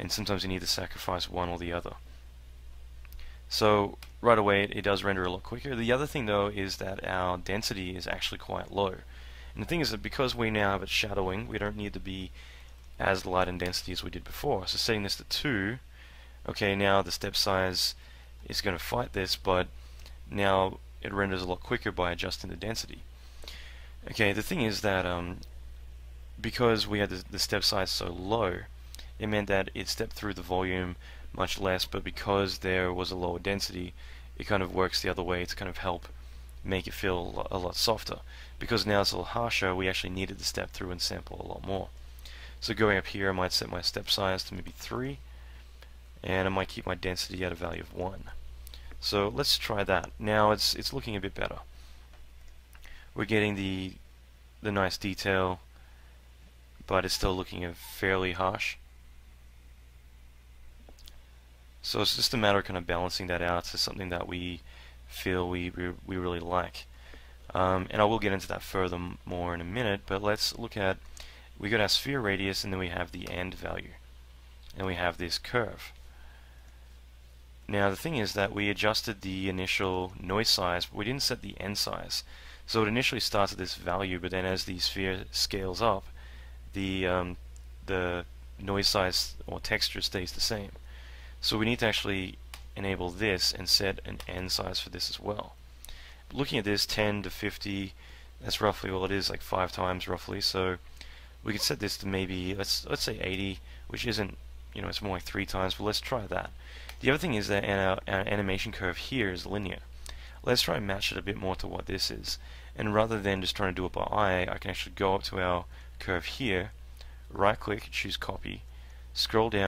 and sometimes you need to sacrifice one or the other. So right away it does render a lot quicker. The other thing though is that our density is actually quite low. And the thing is that because we now have it shadowing, we don't need to be as light in density as we did before. So setting this to 2, okay, now the step size is going to fight this, but now it renders a lot quicker by adjusting the density. Okay, the thing is that because we had the step size so low, it meant that it stepped through the volume much less, but because there was a lower density, it kind of works the other way to kind of help make it feel a lot softer. Because now it's a little harsher, we actually needed to step through and sample a lot more. So going up here, I might set my step size to maybe 3, and I might keep my density at a value of 1. So let's try that. Now it's looking a bit better. We're getting the nice detail, but it's still looking fairly harsh. So it's just a matter of kind of balancing that out to something that we feel we really like. And I will get into that further more in a minute, but let's look at, we got our sphere radius and then we have the end value. And we have this curve. Now the thing is that we adjusted the initial noise size, but we didn't set the end size. So it initially starts at this value, but then as the sphere scales up, the noise size or texture stays the same. So we need to actually enable this and set an end size for this as well. Looking at this, 10 to 50, that's roughly all it is, like 5 times roughly. So we could set this to maybe, let's say 80, which isn't, it's more like 3 times, but let's try that. The other thing is that our animation curve here is linear. Let's try and match it a bit more to what this is. And rather than just trying to do it by eye, I can actually go up to our curve here, right click, choose copy, scroll down,